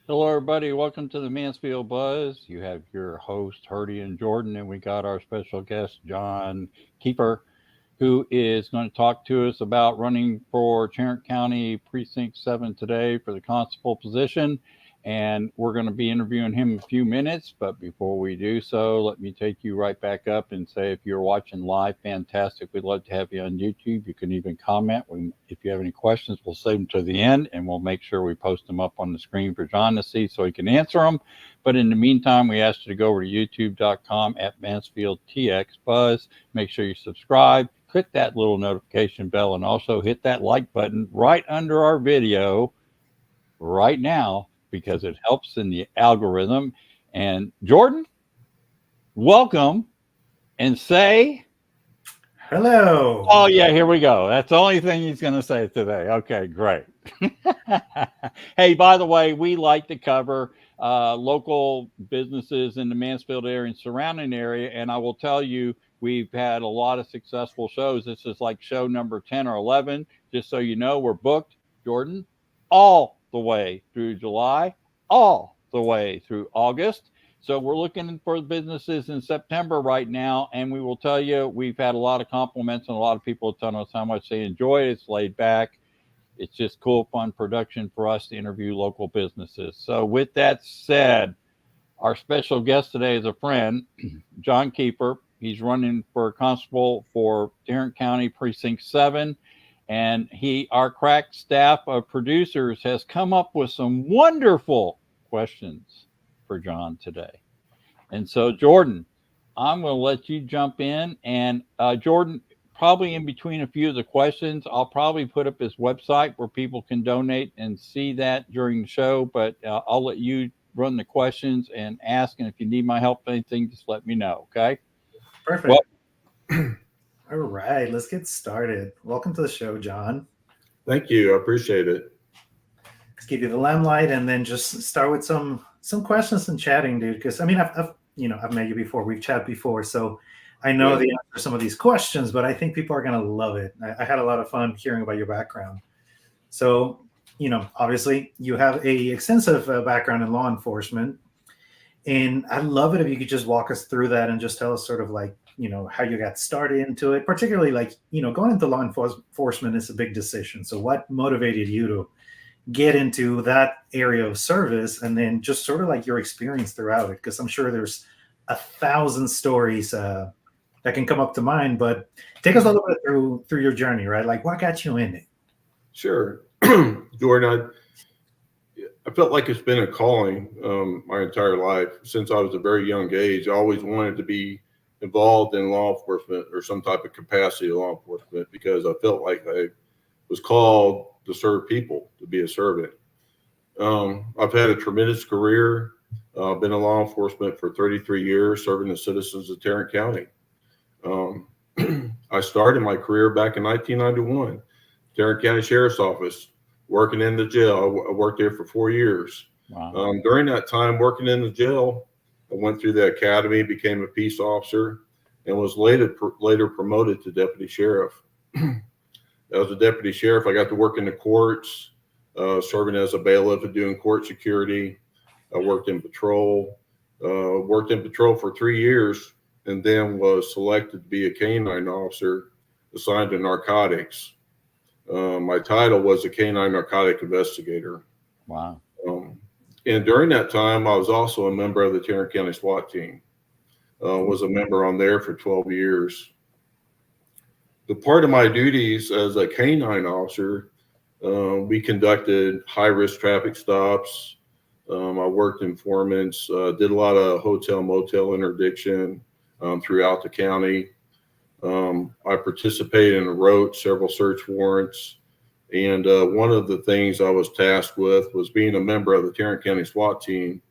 Hello, everybody. Welcome to the Mansfield Buzz. You have your host, Hurdy and Jordan, and we got our special guest, John Kiefer, who is going to talk to us about running for Tarrant County Precinct 7 today for the constable position. And we're going to be interviewing him in a few minutes. But before we do so, let me take you right back up and say if you're watching live, fantastic. We'd love to have you on YouTube. You can even comment. If you have any questions, we'll save them to the end and we'll make sure we post them up on the screen for John to see so he can answer them. But in the meantime, we ask you to go over to youtube.com at Mansfield TX Buzz. Make sure you subscribe, click that little notification bell, and also hit that like button right under our video right now because it helps in the algorithm. And Jordan, welcome and say, Hello. oh, yeah, here we go. That's the only thing he's going to say today. Okay, great. Hey, by the way, we like to cover local businesses in the Mansfield area and surrounding area. And I will tell you, we've had a lot of successful shows. This is like show number 10 or 11. Just so you know, we're booked, Jordan, all the way through July, all the way through August. So we're looking for businesses in September right now, and we will tell you we've had a lot of compliments and a lot of people have told us how much they enjoy it. It's laid back. It's just cool, fun production for us to interview local businesses. So with that said, our special guest today is a friend, John Kiefer. He's running for constable for Tarrant County Precinct 7. And our crack staff of producers has come up with some wonderful questions for John today. And so, Jordan, I'm going to let you jump in. And Jordan, probably in between a few of the questions, I'll probably put up his website where people can donate and see that during the show. But I'll let you run the questions and ask. And if you need my help with anything, just let me know. Okay. Perfect. All right, let's get started. Welcome to the show, John. Thank you. I appreciate it. Let's give you the limelight and then just start with some questions and chatting, dude. Because I mean, I've met you before. We've chatted before, so I know the answer to some of these questions. But I think people are gonna love it. I had a lot of fun hearing about your background. So, obviously, you have a extensive background in law enforcement, and I'd love it if you could just walk us through that and just tell us sort of like how you got started into it, particularly like going into law enforcement is a big decision. So what motivated you to get into that area of service, and then just sort of like your experience throughout it? Because I'm sure there's 1,000 stories that can come up to mind, but take us a little bit through your journey, right? Like what got you in it? Sure. Jordan, I felt like it's been a calling my entire life. Since I was a very young age, I always wanted to be involved in law enforcement or some type of capacity of law enforcement because I felt like I was called to serve people, to be a servant. I've had a tremendous career. I've been in law enforcement for 33 years, serving the citizens of Tarrant County. I started my career back in 1991, Tarrant County Sheriff's Office, working in the jail. I worked there for 4 years. Wow. During that time working in the jail, I went through the academy, became a peace officer, and was later promoted to deputy sheriff. As a deputy sheriff, I got to work in the courts, serving as a bailiff and doing court security. I worked in patrol. Worked in patrol for 3 years, and then was selected to be a canine officer assigned to narcotics. My title was a canine narcotic investigator. Wow. And during that time, I was also a member of the Tarrant County SWAT team. Was a member on there for 12 years. The part of my duties as a canine officer, we conducted high-risk traffic stops. I worked informants, did a lot of hotel motel interdiction throughout the county. I participated and wrote several search warrants. And one of the things I was tasked with was being a member of the Tarrant County SWAT team.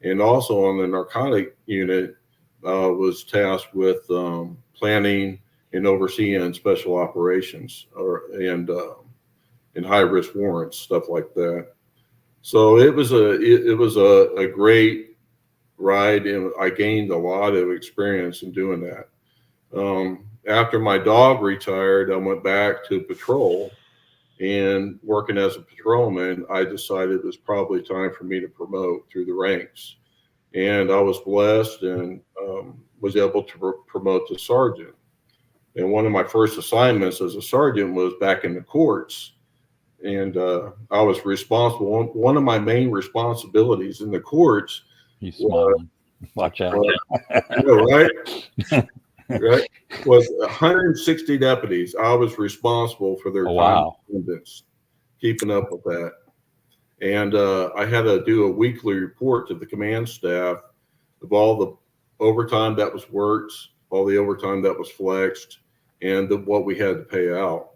And also on the narcotic unit, was tasked with planning and overseeing special operations and high-risk warrants, stuff like that. So it was a great ride, and I gained a lot of experience in doing that. After my dog retired, I went back to patrol, And working as a patrolman, I decided it was probably time for me to promote through the ranks. And I was blessed and was able to promote to sergeant. And one of my first assignments as a sergeant was back in the courts. And I was responsible. One of my main responsibilities in the courts. He's smiling. Watch out. Right? Right? Was 160 deputies. I was responsible for their time attendance, keeping up with that. And I had to do a weekly report to the command staff of all the overtime that was worked, all the overtime that was flexed, and what we had to pay out.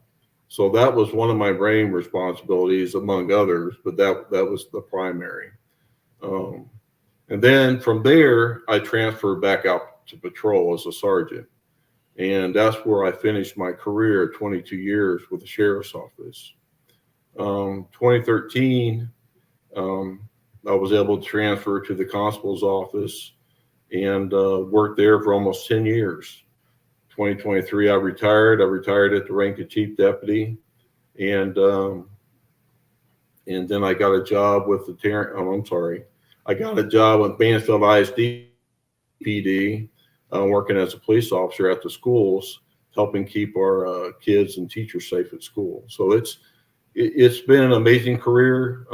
So that was one of my main responsibilities, among others, but that was the primary. And then from there, I transferred back out to patrol as a sergeant. And that's where I finished my career, 22 years with the sheriff's office. 2013, I was able to transfer to the Constable's Office and worked there for almost 10 years. 2023, I retired. I retired at the rank of chief deputy. And then I got a job with the I got a job with Mansfield ISD PD, working as a police officer at the schools, helping keep our kids and teachers safe at school. So it's been an amazing career.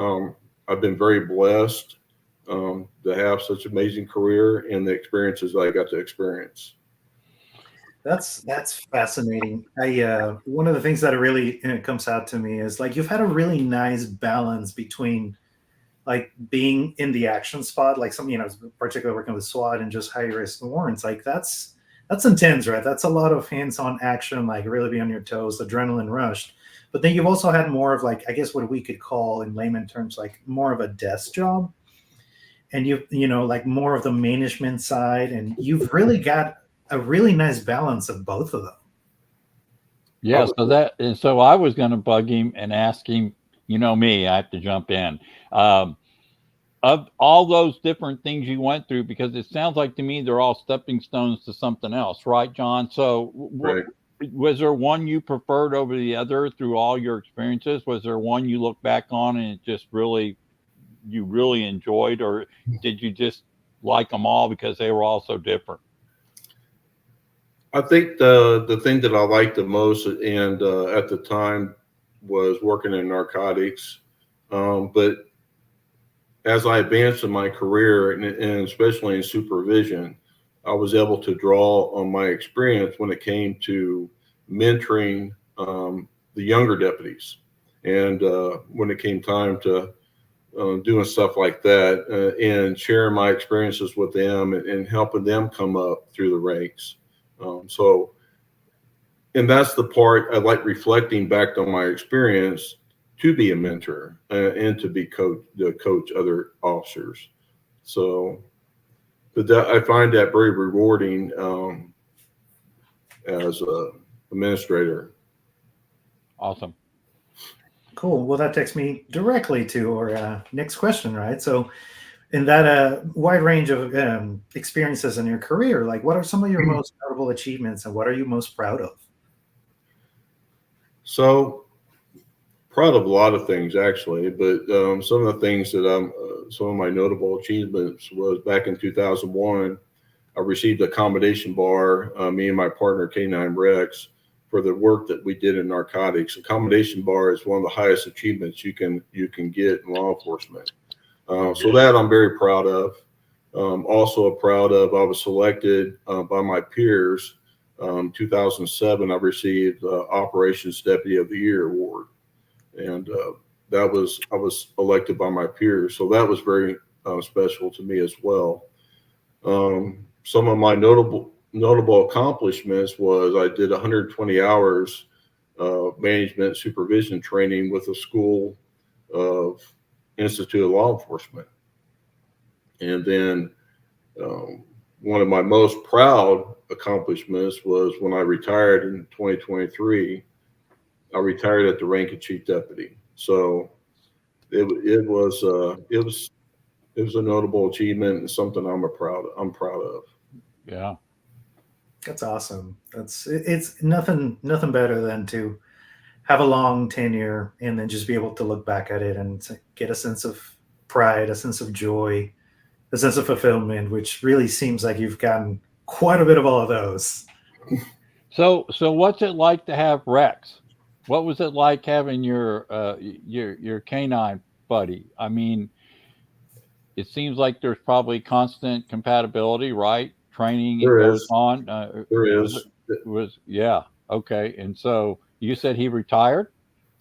I've been very blessed to have such an amazing career and the experiences I got to experience. That's fascinating. One of the things that really comes out to me is like you've had a really nice balance between like being in the action spot, like some, particularly working with SWAT and just high risk warrants. Like that's intense, right? That's a lot of hands-on action, like really be on your toes, adrenaline rushed. But then you've also had more of like, I guess what we could call in layman terms, like more of a desk job. And like more of the management side, and you've really got a really nice balance of both of them. Yeah. So I was going to bug him and ask him, me, I have to jump in. Of all those different things you went through, because it sounds like to me they're all stepping stones to something else, right, John? So Right. Was there one you preferred over the other through all your experiences? Was there one you look back on and it just you really enjoyed, or did you just like them all because they were all so different? I think the thing that I liked the most, and at the time, was working in narcotics. But as I advanced in my career, and especially in supervision, I was able to draw on my experience when it came to mentoring the younger deputies. And when it came time to doing stuff like that and sharing my experiences with them and helping them come up through the ranks. And that's the part I like, reflecting back on my experience to be a mentor and to be coach other officers. So, but I find that very rewarding as a administrator. Awesome. Cool. Well, that takes me directly to our next question, right? So in that wide range of experiences in your career, like what are some of your most notable achievements and what are you most proud of? So proud of a lot of things, actually, but some of the things that some of my notable achievements was back in 2001, I received a commendation bar, me and my partner K9 Rex, for the work that we did in narcotics. A commendation bar is one of the highest achievements you can get in law enforcement. So that I'm very proud of. Also proud of, I was selected by my peers. 2007, I received Operations Deputy of the Year award. And I was elected by my peers. So that was very special to me as well. Some of my notable accomplishments was I did 120 hours management supervision training with the School of Institute of Law Enforcement. And then one of my most proud accomplishments was when I retired in 2023. I retired at the rank of chief deputy. So it was a notable achievement and something I'm proud of. Yeah. That's awesome. It's nothing better than to have a long tenure and then just be able to look back at it and get a sense of pride, a sense of joy, a sense of fulfillment, which really seems like you've gotten quite a bit of all of those. So what's it like to have Rex? What was it like having your canine buddy? I mean, it seems like there's probably constant compatibility, right? Training There goes is. on. There is. Yeah. Okay. And so you said he retired?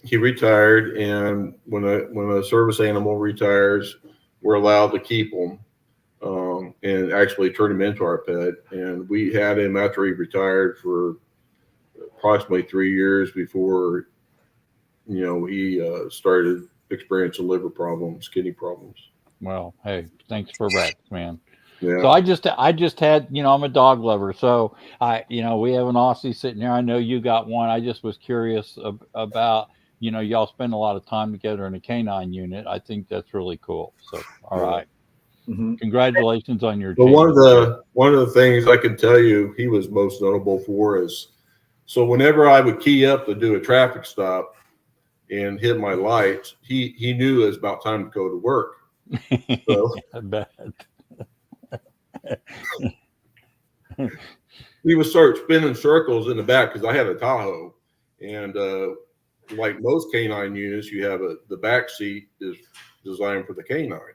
He retired, and when a service animal retires, we're allowed to keep him and actually turn him into our pet. And we had him after he retired for approximately 3 years before, he started experiencing liver problems, kidney problems. Well, hey, thanks for Rex, man. Yeah. So I just had, I'm a dog lover. So we have an Aussie sitting there. I know you got one. I just was curious about, y'all spend a lot of time together in a canine unit. I think that's really cool. So, all right. Mm-hmm. Congratulations on your. But one of the things I can tell you he was most notable for is, so whenever I would key up to do a traffic stop and hit my lights, he knew it was about time to go to work. So I bet. We would start spinning circles in the back because I had a Tahoe, and like most canine units, you have the back seat is designed for the canine,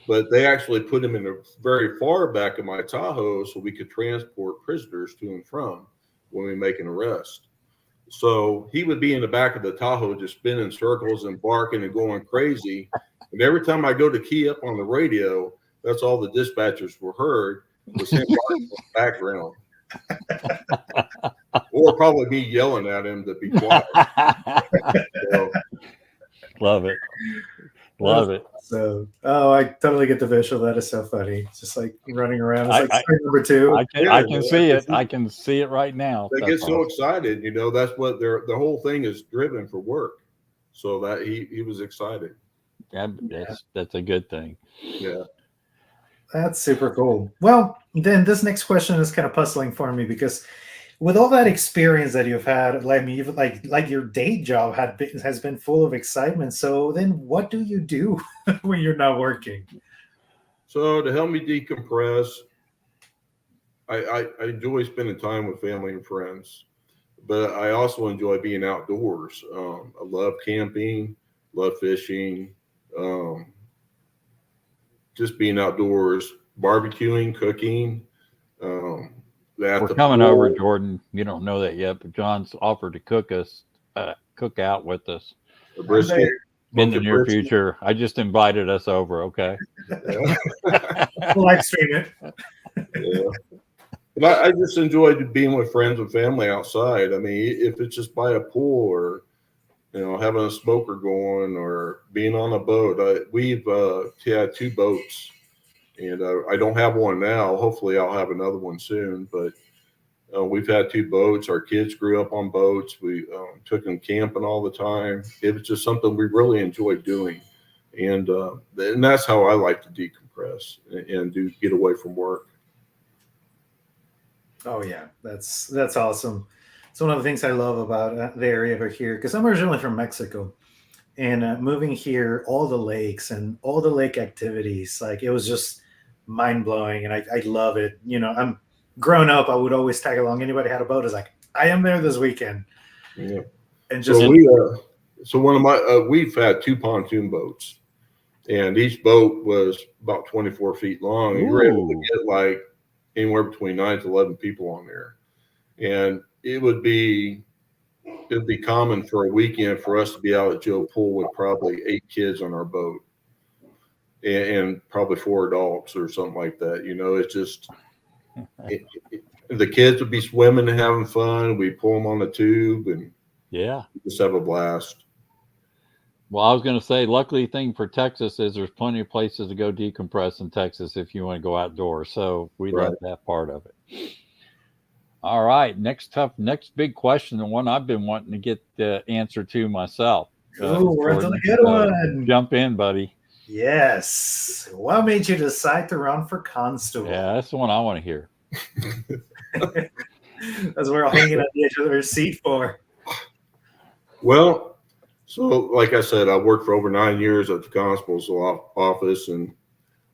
but they actually put him in the very far back of my Tahoe so we could transport prisoners to and from when we make an arrest. So he would be in the back of the Tahoe just spinning circles and barking and going crazy. And every time I go to key up on the radio, that's all the dispatchers were heard was him barking in the background. Or probably me yelling at him to be quiet. So, love it. Love it. So, I totally get the visual. That is so funny. It's just like running around. It's like number two. I can see it. I can see it right now. They get so excited, that's what the whole thing is driven for work. So that he was excited. That's a good thing. Yeah. That's super cool. Well, then this next question is kind of puzzling for me because with all that experience that you've had, you've like your day job has been full of excitement. So then what do you do when you're not working? So to help me decompress, I enjoy spending time with family and friends, but I also enjoy being outdoors. I love camping, love fishing, just being outdoors, barbecuing, cooking. We're coming over, Jordan. You don't know that yet, but John's offered to cook out with us. A brisket. In the near future. I just invited us over, okay? Yeah. We'll live stream it. Yeah. But I just enjoyed being with friends and family outside. I mean, if it's just by a pool or, having a smoker going or being on a boat. We've had 2 boats, and I don't have one now. Hopefully I'll have another one soon, but we've had 2 boats. Our kids grew up on boats. We took them camping all the time. It was just something we really enjoyed doing. And that's how I like to decompress and get away from work. Oh yeah, that's awesome. It's one of the things I love about the area over here because I'm originally from Mexico, and moving here, all the lakes and all the lake activities, like it was just mind blowing, and I love it. I'm grown up. I would always tag along. Anybody had a boat is like, I am there this weekend. Yeah, and just we've had 2 pontoon boats, and each boat was about 24 feet long. And you were able to get like anywhere between 9 to 11 people on there, and it would be common for a weekend for us to be out at Joe Pool with probably 8 kids on our boat and probably 4 adults or something like that. It's just the kids would be swimming and having fun. We pull them on the tube and just have a blast. Well, I was going to say, luckily thing for Texas is there's plenty of places to go decompress in Texas if you want to go outdoors. So we love that part of it. All right. Next big question, the one I've been wanting to get the answer to myself. We're into the good one. Jump in, buddy. Yes. What made you decide to run for constable? Yeah, that's the one I want to hear. That's what we're all hanging on the edge of their seat for. Well, so like I said, I worked for over 9 years at the Constables Office, and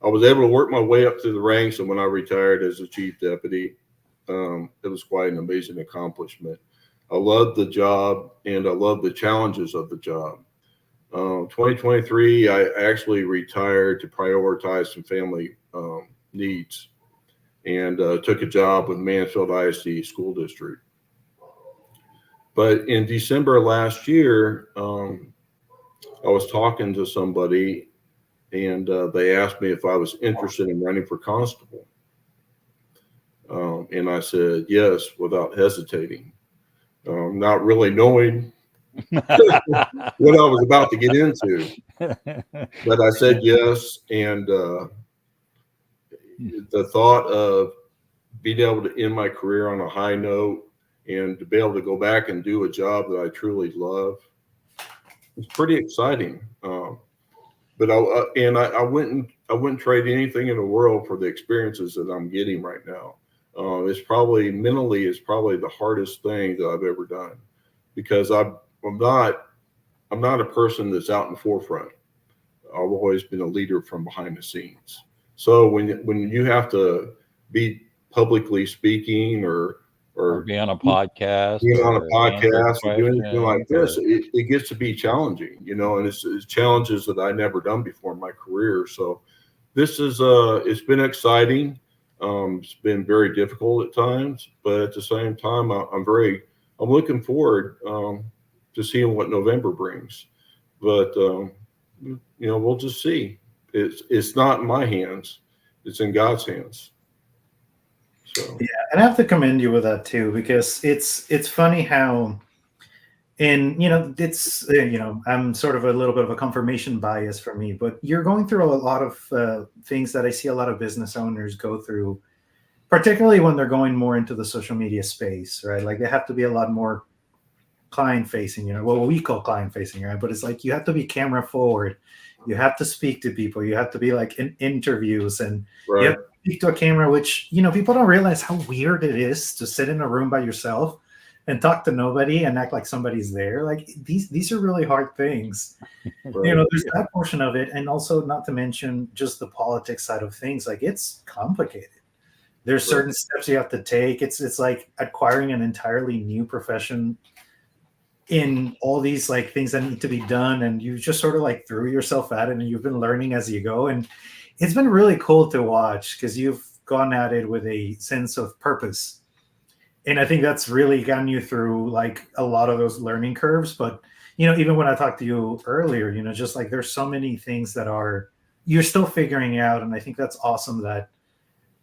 I was able to work my way up through the ranks. And when I retired as a chief deputy, it was quite an amazing accomplishment. I loved the job, and I loved the challenges of the job. 2023, I actually retired to prioritize some family needs, and took a job with Mansfield ISD School District. But in December last year, I was talking to somebody, and they asked me if I was interested in running for constable. And I said yes without hesitating, not really knowing what I was about to get into. But I said yes, and the thought of being able to end my career on a high note and to be able to go back and do a job that I truly love, it's pretty exciting. But I wouldn't trade anything in the world for the experiences that I'm getting right now. It's probably mentally is probably the hardest thing that I've ever done, because I'm not a person that's out in the forefront. I've always been a leader from behind the scenes. So when you have to be publicly speaking or be on a podcast, being on a or podcast or doing anything like this, or- it gets to be challenging, and it's challenges that I never done before in my career. So this is it's been exciting. It's been very difficult at times, but at the same time, I'm looking forward to seeing what November brings. But we'll just see. It's not in my hands; it's in God's hands. So Yeah, and I have to commend you with that too, because it's funny how, and it's I'm sort of a little bit of a confirmation bias for me, but you're going through a lot of things that I see a lot of business owners go through, particularly when they're going more into the social media space, right? Like they have to be a lot more client facing, what we call client facing, right? But it's like you have to be camera forward, you have to speak to people, you have to be like in interviews, and right. you have to speak to a camera, which people don't realize how weird it is to sit in a room by yourself and talk to nobody and act like somebody's there. Like these are really hard things. Right. There's that portion of it, and also not to mention just the politics side of things. Like it's complicated. There's certain steps you have to take. It's like acquiring an entirely new profession in all these like things that need to be done, and you just sort of like threw yourself at it, and you've been learning as you go, and it's been really cool to watch because you've gone at it with a sense of purpose, and I think that's really gotten you through like a lot of those learning curves. But even when I talked to you earlier, just like there's so many things that you're still figuring out, and I think that's awesome that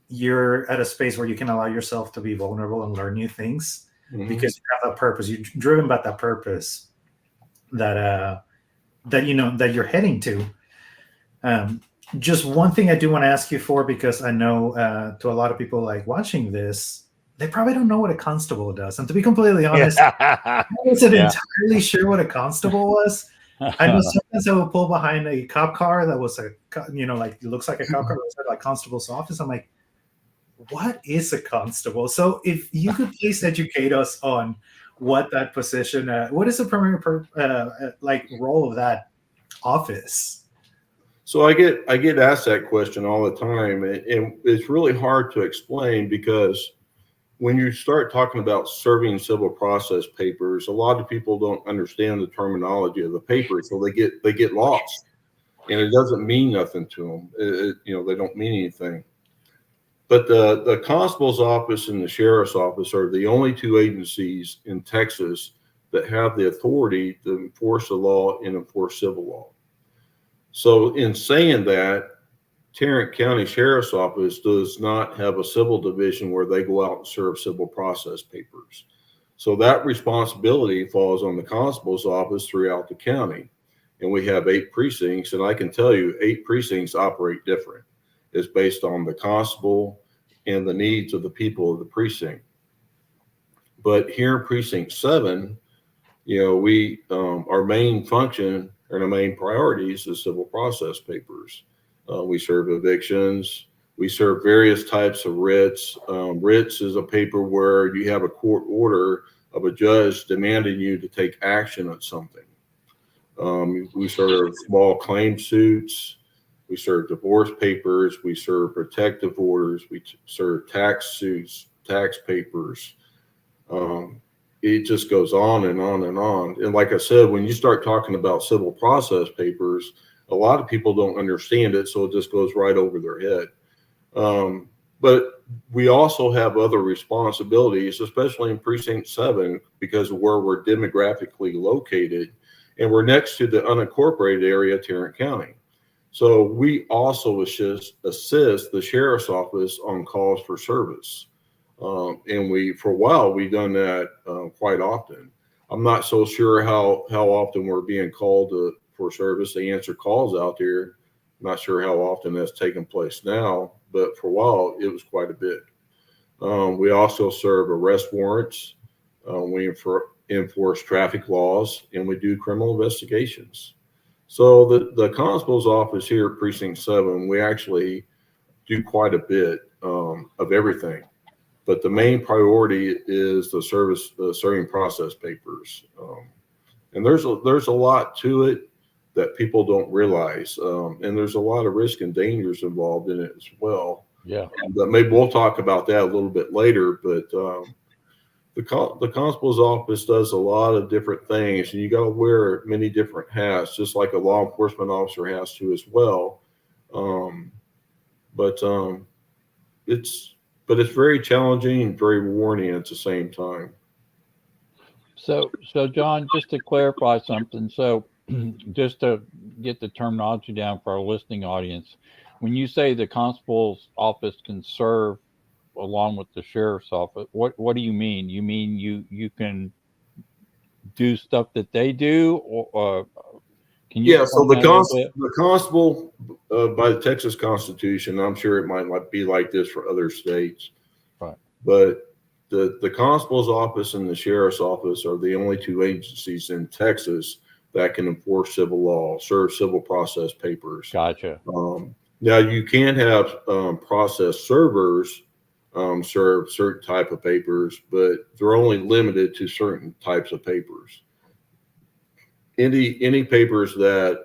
you're at a space where you can allow yourself to be vulnerable and learn new things. Mm-hmm. Because you have that purpose, you're driven by that purpose that you're heading to. Just one thing I do want to ask you for, because I know to a lot of people like watching this, they probably don't know what a constable does. And to be completely honest, I wasn't entirely sure what a constable was. I know sometimes I would pull behind a cop car that was like it looks like a cop car that said like Constable's Office. I'm like, what is a constable? So if you could please educate us on what that position, what is the primary role of that office? So I get asked that question all the time, and it's really hard to explain, because when you start talking about serving civil process papers, a lot of people don't understand the terminology of the paper, so they get lost, and it doesn't mean nothing to them. They don't mean anything. But the Constable's Office and the Sheriff's Office are the only two agencies in Texas that have the authority to enforce the law and enforce civil law. So in saying that, Tarrant County Sheriff's Office does not have a civil division where they go out and serve civil process papers. So that responsibility falls on the Constable's Office throughout the county. And we have 8 precincts, and I can tell you 8 precincts operate different. It's based on the constable and the needs of the people of the precinct. But here in Precinct 7, we our main function and our main priorities is civil process papers. We serve evictions. We serve various types of writs. Writs is a paper where you have a court order of a judge demanding you to take action on something. We serve small claim suits. We serve divorce papers. We serve protective orders. We serve tax suits, tax papers. It just goes on and on and on. And like I said, when you start talking about civil process papers, a lot of people don't understand it, so it just goes right over their head. But we also have other responsibilities, especially in Precinct 7, because of where we're demographically located, and we're next to the unincorporated area of Tarrant County. So we also assist the sheriff's office on calls for service. And for a while, we've done that quite often. I'm not so sure how often we're being called for service. They answer calls out there. Not sure how often that's taking place now, but for a while, it was quite a bit. We also serve arrest warrants. We enforce traffic laws, and we do criminal investigations. So the Constable's Office here at Precinct 7, we actually do quite a bit of everything. But the main priority is the serving process papers. And there's a lot to it that people don't realize. And there's a lot of risk and dangers involved in it as well. Yeah. But maybe we'll talk about that a little bit later. But the Constable's Office does a lot of different things, and you got to wear many different hats, just like a law enforcement officer has to as well. But it's very challenging and very rewarding at the same time. So John, just to clarify something, so just to get the terminology down for our listening audience, when you say the Constable's Office can serve along with the sheriff's office, what do you mean? You mean you can do stuff that they do, or can you? Yeah, so the constable by the Texas Constitution, I'm sure it might be like this for other states, right? But the Constable's Office and the Sheriff's Office are the only two agencies in Texas that can enforce civil law, serve civil process papers. Gotcha. Now you can have process servers serve certain type of papers, but they're only limited to certain types of papers. Any papers that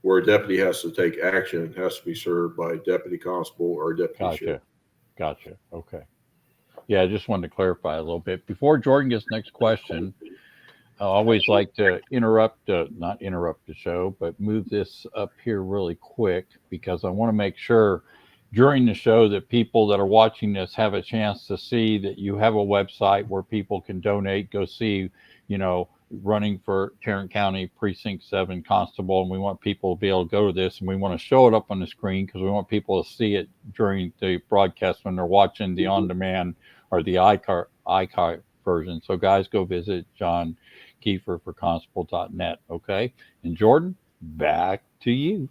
where a deputy has to take action has to be served by a deputy constable or a deputy sheriff. Gotcha. Okay. Yeah, I just wanted to clarify a little bit. Before Jordan gets next question, I always like to not interrupt the show, but move this up here really quick, because I want to make sure during the show that people that are watching this have a chance to see that you have a website where people can donate, go see, running for Tarrant County Precinct 7 Constable. And we want people to be able to go to this, and we want to show it up on the screen because we want people to see it during the broadcast when they're watching the on-demand or the iCar version. So guys, go visit John Kiefer for constable.net. Okay. And Jordan, back to you.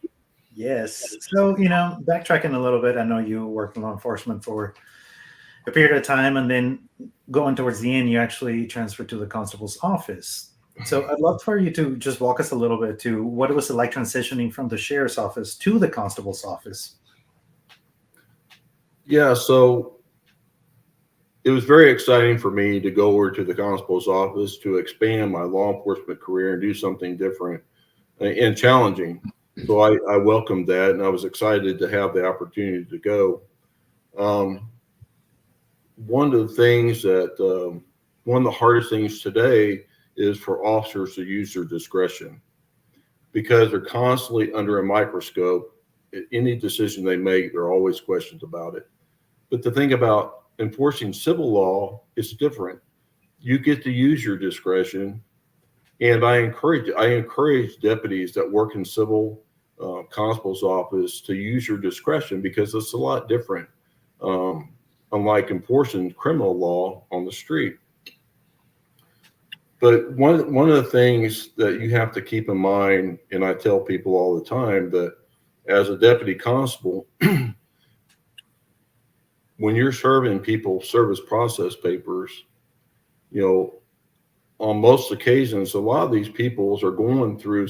Yes. So, backtracking a little bit, I know you worked in law enforcement for a period of time, and then going towards the end, you actually transferred to the Constable's Office. So I'd love for you to just walk us a little bit to what it was like transitioning from the Sheriff's Office to the Constable's Office. Yeah, so it was very exciting for me to go over to the Constable's Office to expand my law enforcement career and do something different and challenging. So I welcomed that, and I was excited to have the opportunity to go. One of the hardest things today is for officers to use their discretion, because they're constantly under a microscope. Any decision they make, there are always questions about it. But the thing about enforcing civil law is different. You get to use your discretion, and I encourage deputies that work in civil constable's office to use your discretion, because it's a lot different, unlike enforcing criminal law on the street. But one of the things that you have to keep in mind, and I tell people all the time, that as a deputy constable, when you're serving people service process papers, on most occasions, a lot of these people are going through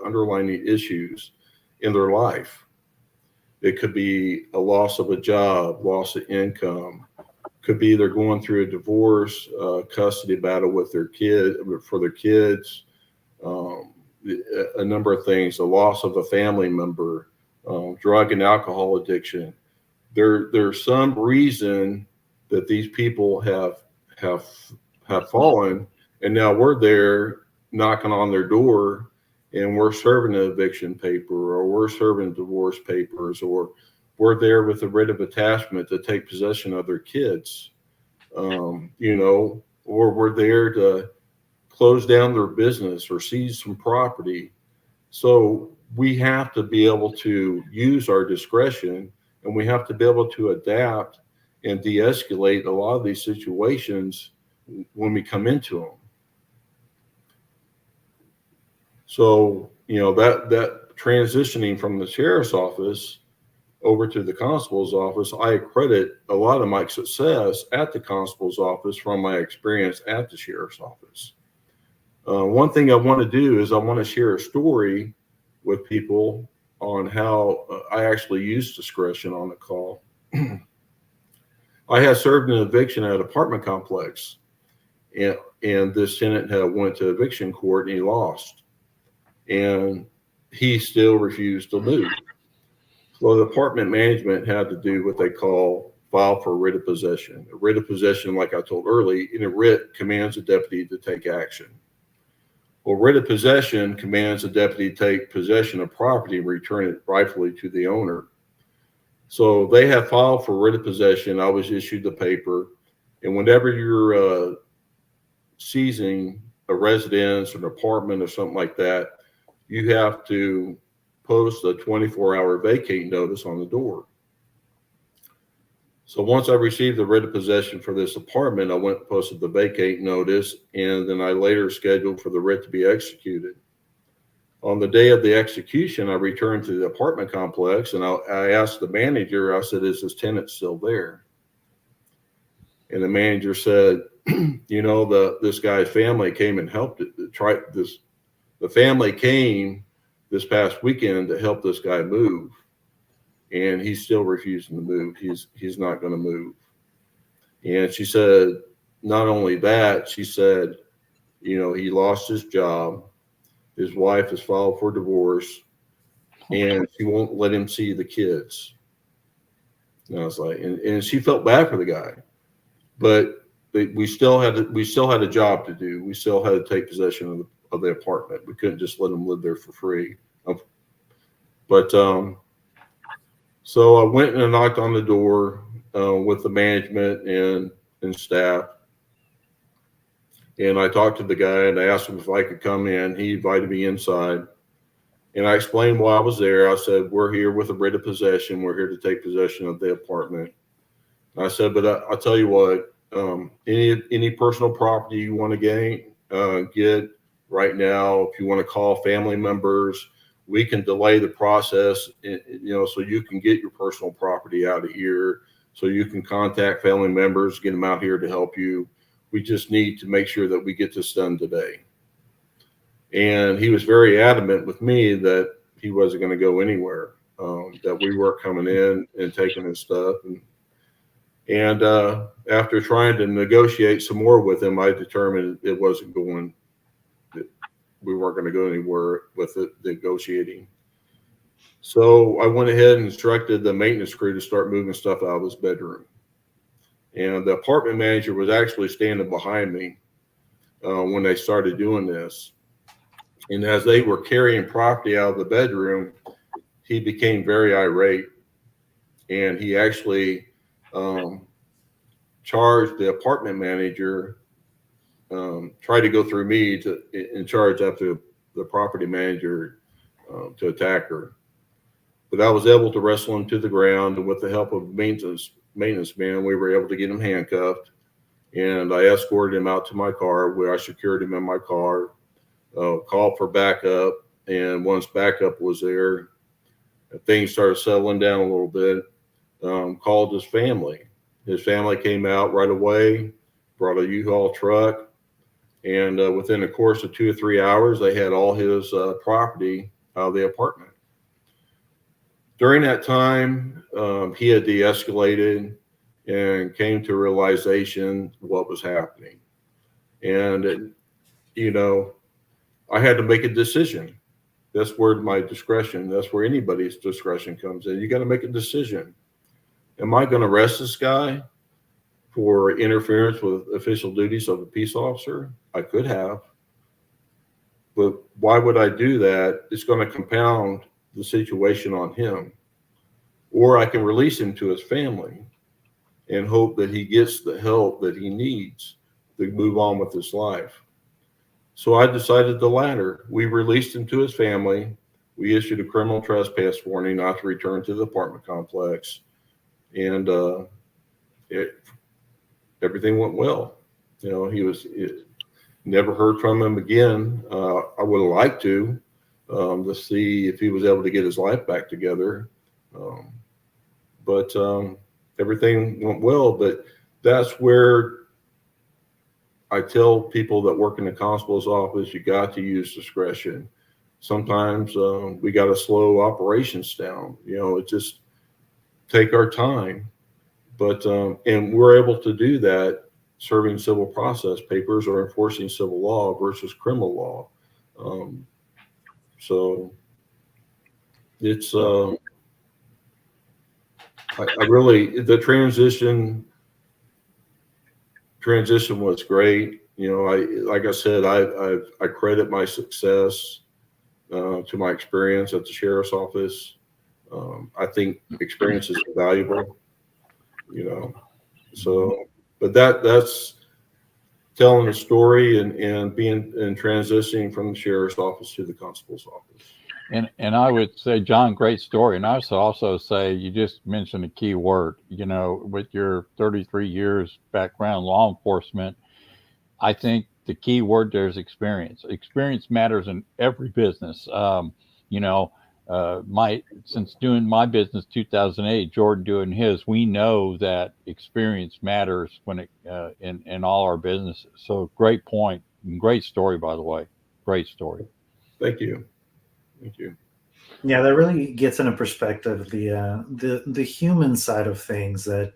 underlying issues in their life. It could be a loss of a job, loss of income, could be either going through a divorce, custody battle with their kids, a number of things, the loss of a family member, drug and alcohol addiction. There's some reason that these people have fallen, and now we're there knocking on their door, and we're serving an eviction paper, or we're serving divorce papers, or we're there with a writ of attachment to take possession of their kids, or we're there to close down their business or seize some property. So we have to be able to use our discretion, and we have to be able to adapt and de-escalate a lot of these situations when we come into them. So, that transitioning from the sheriff's office over to the constable's office, I credit a lot of my success at the constable's office from my experience at the sheriff's office. One thing I want to do is I want to share a story with people on how I actually use discretion on the call. I had served an eviction at an apartment complex, and this tenant had went to eviction court and he lost, and he still refused to move. So the apartment management had to do what they call file for writ of possession. A writ of possession, like I told earlier, in a writ commands a deputy to take action. Well, writ of possession commands a deputy to take possession of property and return it rightfully to the owner. So they had filed for writ of possession. I was issued the paper, and whenever you're seizing a residence, an apartment, or something like that, you have to post a 24-hour vacate notice on the door. So once I received the writ of possession for this apartment, I went and posted the vacate notice, and then I later scheduled for the writ to be executed. On the day of the execution, I returned to the apartment complex, and I asked the manager, I said, "Is this tenant still there?" And the manager said, this guy's family came and helped it. The family came this past weekend to help this guy move, and he's still refusing to move. He's not going to move. And she said, not only that, she said, he lost his job. His wife has filed for divorce, and she won't let him see the kids. And I was like, and she felt bad for the guy, but we still had a job to do. We still had to take possession of the apartment. We couldn't just let him live there for free. But so I went and I knocked on the door with the management and staff. And I talked to the guy and I asked him if I could come in. He invited me inside. And I explained why I was there. I said, "We're here with a writ of possession. We're here to take possession of the apartment." And I said, "But I'll tell you what, any personal property you want to get right now, if you want to call family members, we can delay the process, so you can get your personal property out of here, so you can contact family members, get them out here to help you. We just need to make sure that we get this done today." And he was very adamant with me that he wasn't going to go anywhere, that we weren't coming in and taking his stuff. And after trying to negotiate some more with him, I determined we weren't going to go anywhere with it, negotiating. So I went ahead and instructed the maintenance crew to start moving stuff out of his bedroom. And the apartment manager was actually standing behind me when they started doing this. And as they were carrying property out of the bedroom, he became very irate. And he actually charged the apartment manager, tried to go through me in charge after the property manager to attack her. But I was able to wrestle him to the ground, and with the help of maintenance man, we were able to get him handcuffed. And I escorted him out to my car, where I secured him in my car, called for backup. And once backup was there, things started settling down a little bit. Called his family. His family came out right away, brought a U-Haul truck, and within the course of 2 or 3 hours, they had all his property out of the apartment. During that time, he had de-escalated. and came to realization what was happening. And, I had to make a decision. That's where my discretion, that's where anybody's discretion comes in. You got to make a decision. Am I going to arrest this guy for interference with official duties of a peace officer? I could have. But why would I do that? It's going to compound the situation on him. Or I can release him to his family and hope that he gets the help that he needs to move on with his life. So I decided the latter. We released him to his family. We issued a criminal trespass warning not to return to the apartment complex. And everything went well. Never heard from him again. I would have liked to see if he was able to get his life back together. But everything went well. But that's where I tell people that work in the constable's office, you got to use discretion. Sometimes we got to slow operations down. It just take our time. But and we're able to do that serving civil process papers or enforcing civil law versus criminal law. So it's I really, the transition was great. Like I said, I credit my success to my experience at the sheriff's office. I think experience is valuable, so, but that's telling a story and being and transitioning from the sheriff's office to the constable's office. And I would say, John, great story. And I would also say, you just mentioned a key word, with your 33 years background in law enforcement, I think the key word there is experience. Experience matters in every business. Since doing my business 2008, Jordan doing his, we know that experience matters when it in all our businesses. So great point. Great story, by the way. Great story. Thank you. Thank you. Yeah, that really gets into perspective the human side of things that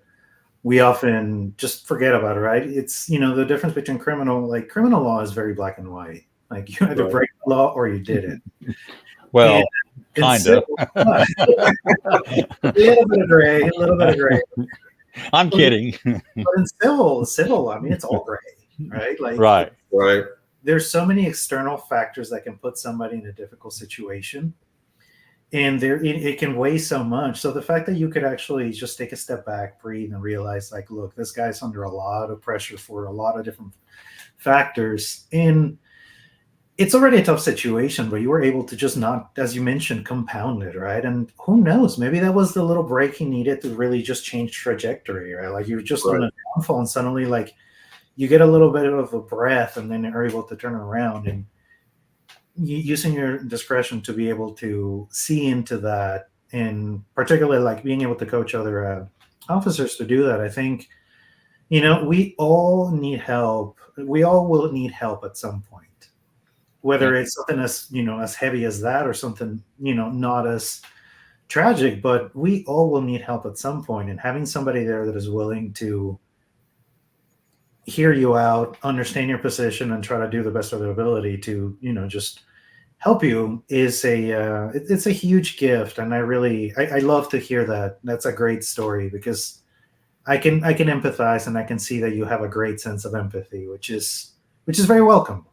we often just forget about, right? It's the difference between criminal law is very black and white. Like you either break the law or you did it. Well, kind of. A little bit of gray. I'm kidding. But in civil, I mean, it's all gray, right? Right. There's so many external factors that can put somebody in a difficult situation, and it can weigh so much. So the fact that you could actually just take a step back, breathe, and realize, look, this guy's under a lot of pressure for a lot of different factors, and it's already a tough situation, but you were able to just not, as you mentioned, compound it, right? And who knows, maybe that was the little break he needed to really just change trajectory, right? Like you're just on a downfall, and suddenly you get a little bit of a breath, and then are able to turn around, and using your discretion to be able to see into that, and particularly being able to coach other officers to do that. I think, we all need help. We all will need help at some point, whether it's something as heavy as that or something, not as tragic, but we all will need help at some point. And having somebody there that is willing to hear you out, understand your position, and try to do the best of their ability to, just help you is it's a huge gift. And I love to hear that. That's a great story, because I can empathize, and I can see that you have a great sense of empathy, which is very welcome.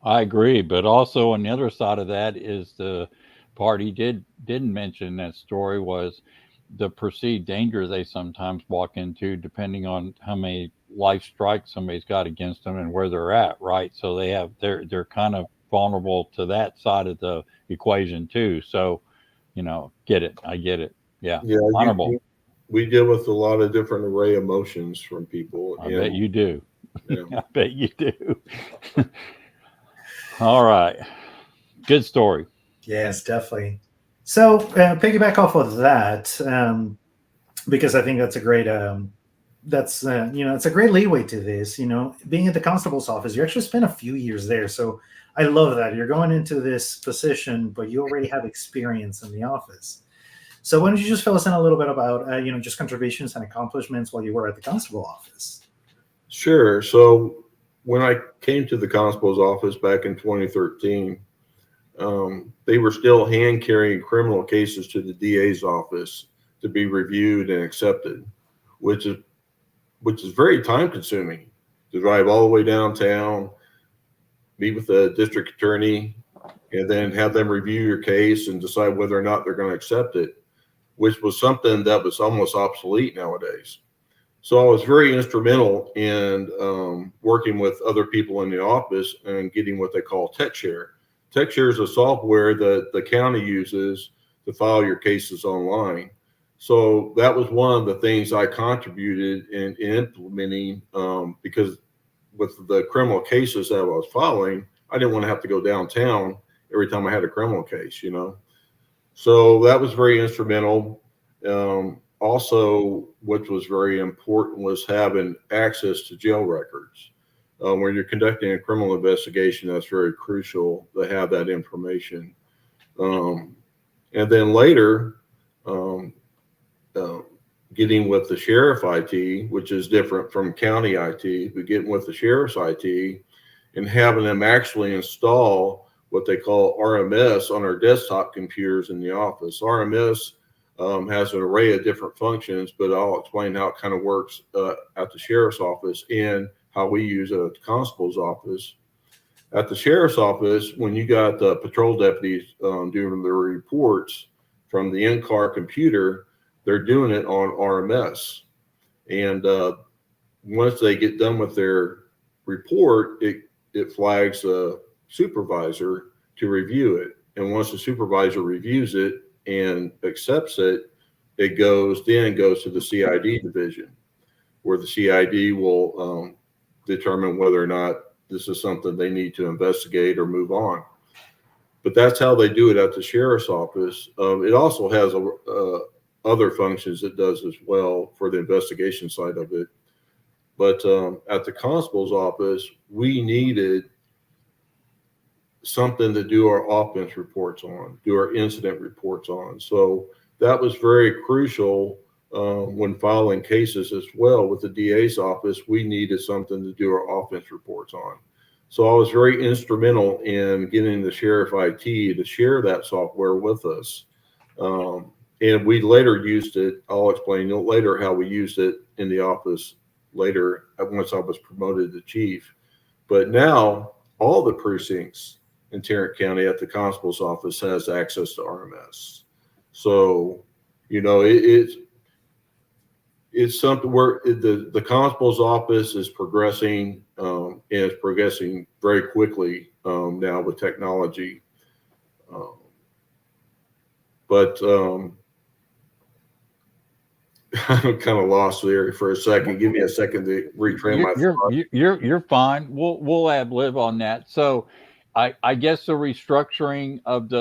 I agree, but also on the other side of that is the part he didn't mention in that story was the perceived danger they sometimes walk into, depending on how many life strikes somebody's got against them and where they're at, right? So they're kind of vulnerable to that side of the equation too. So, get it. I get it. Yeah. Honorable. We deal with a lot of different array of emotions from people. I bet you do. Yeah. I bet you do. All right. Good story. Yes, definitely. So piggyback off of that, because I think that's a great, it's a great leeway to this. Being at the constable's office, you actually spent a few years there. So I love that you're going into this position, but you already have experience in the office. So why don't you just fill us in a little bit about, just contributions and accomplishments while you were at the Constable Office? Sure. So when I came to the Constable's Office back in 2013, they were still hand carrying criminal cases to the DA's office to be reviewed and accepted, which is very time consuming to drive all the way downtown, meet with the district attorney, and then have them review your case and decide whether or not they're going to accept it, which was something that was almost obsolete nowadays. So I was very instrumental in working with other people in the office and getting what they call TechShare. TechShare is a software that the county uses to file your cases online. So that was one of the things I contributed in implementing, because with the criminal cases that I was filing, I didn't want to have to go downtown every time I had a criminal case, So that was very instrumental. Also, what was very important was having access to jail records. When you're conducting a criminal investigation, that's very crucial to have that information. And then later, getting with the sheriff IT, which is different from county IT, but getting with the sheriff's IT and having them actually install what they call RMS on our desktop computers in the office. RMS has an array of different functions, but I'll explain how it kind of works at the sheriff's office and how we use it at the constable's office. At the sheriff's office, when you got the patrol deputies doing their reports from the in-car computer, they're doing it on RMS. And once they get done with their report, it flags a supervisor to review it. And once the supervisor reviews it and accepts it, it goes to the CID division, where the CID will determine whether or not this is something they need to investigate or move on. But that's how they do it at the sheriff's office. It also has other functions it does as well for the investigation side of it. But at the constable's office, we needed something to do our offense reports on, do our incident reports on. So that was very crucial when filing cases as well. With the DA's office, we needed something to do our offense reports on. So I was very instrumental in getting the sheriff IT to share that software with us. And we later used it. I'll explain later how we used it in the office later once I was promoted to chief. But now all the precincts in Tarrant County at the constable's office has access to RMS. So, it's something where the constable's office is progressing, and it's progressing very quickly now with technology. But I'm kind of lost there for a second. Give me a second to retrain my thoughts. You're fine. We'll ad-lib on that. So I guess the restructuring of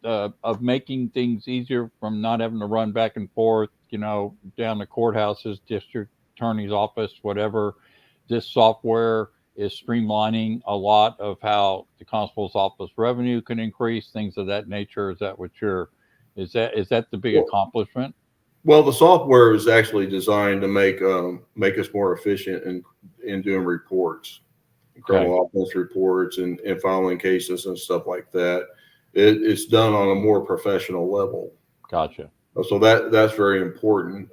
of making things easier from not having to run back and forth, down the courthouses, district attorney's office, whatever. This software is streamlining a lot of how the constable's office revenue can increase, things of that nature. Is that is that the big accomplishment? Well, the software is actually designed to make us more efficient in doing reports, criminal offense reports, and filing cases and stuff like that. It's done on a more professional level. Gotcha. So that's very important.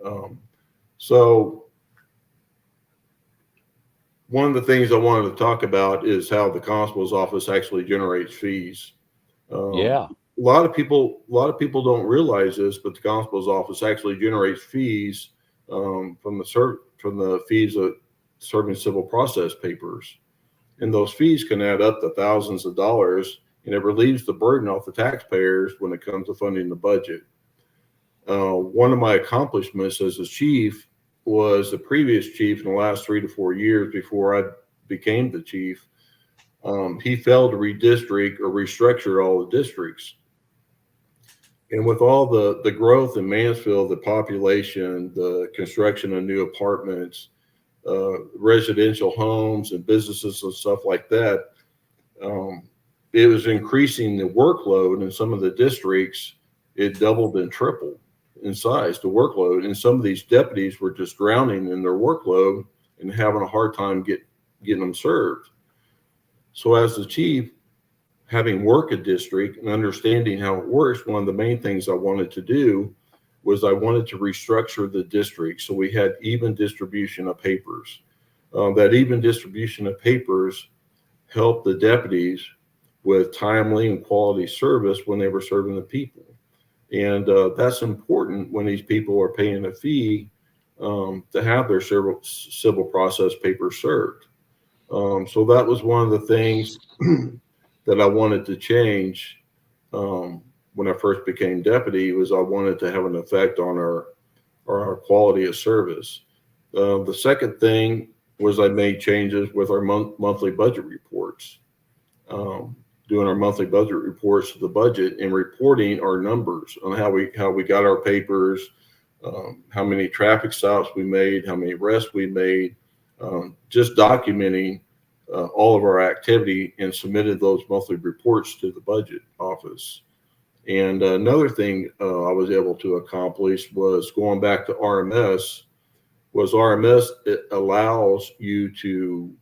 So one of the things I wanted to talk about is how the constable's office actually generates fees. Yeah. A lot of people don't realize this, but the constable's office actually generates fees from the fees of serving civil process papers, and those fees can add up to thousands of dollars, and it relieves the burden off the taxpayers when it comes to funding the budget. One of my accomplishments as a chief was the previous chief in the last 3 to 4 years before I became the chief. He failed to redistrict or restructure all the districts. And with all the growth in Mansfield, the population, the construction of new apartments, residential homes and businesses and stuff like that, it was increasing the workload in some of the districts. It doubled and tripled. in size, the workload. And some of these deputies were just drowning in their workload and having a hard time getting them served. So as the chief, having worked a district and understanding how it works, one of the main things I wanted to do was I wanted to restructure the district so we had even distribution of papers. That even distribution of papers helped the deputies with timely and quality service when they were serving the people. And that's important when these people are paying a fee to have their civil process papers served. So that was one of the things that I wanted to change when I first became deputy, was I wanted to have an effect on our quality of service. The second thing was I made changes with our monthly budget reports, doing our monthly budget reports to the budget and reporting our numbers on how we got our papers, how many traffic stops we made, how many arrests we made, just documenting all of our activity, and submitted those monthly reports to the budget office. And another thing I was able to accomplish was going back to RMS. It allows you to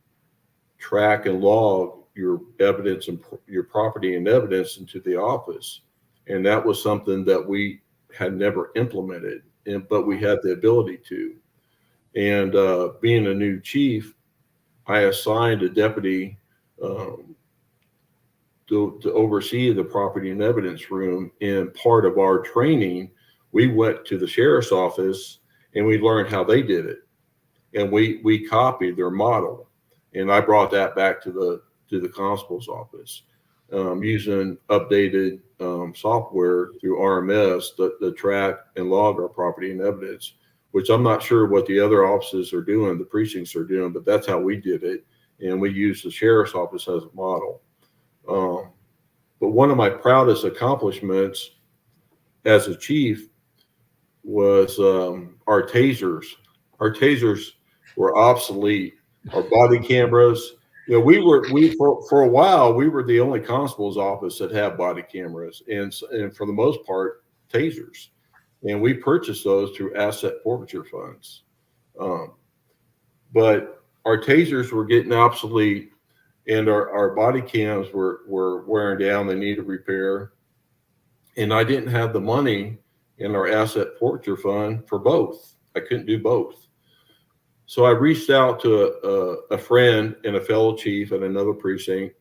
track and log your evidence and your property and evidence into the office. And that was something that we had never implemented, but we had the ability to. And being a new chief, I assigned a deputy to oversee the property and evidence room. And part of our training, we went to the sheriff's office and we learned how they did it. And we copied their model. And I brought that back to the Constable's Office using updated software through RMS to track and log our property and evidence, which I'm not sure what the other offices are doing, the precincts are doing, but that's how we did it. And we used the sheriff's office as a model. But one of my proudest accomplishments as a chief was our tasers. Our tasers were obsolete. Our body cameras. You know, for a while we were the only constable's office that had body cameras, and for the most part, tasers. And we purchased those through asset forfeiture funds. But our tasers were getting obsolete, and our body cams were wearing down. They needed repair. And I didn't have the money in our asset forfeiture fund for both. I couldn't do both. So I reached out to a friend and a fellow chief at another precinct,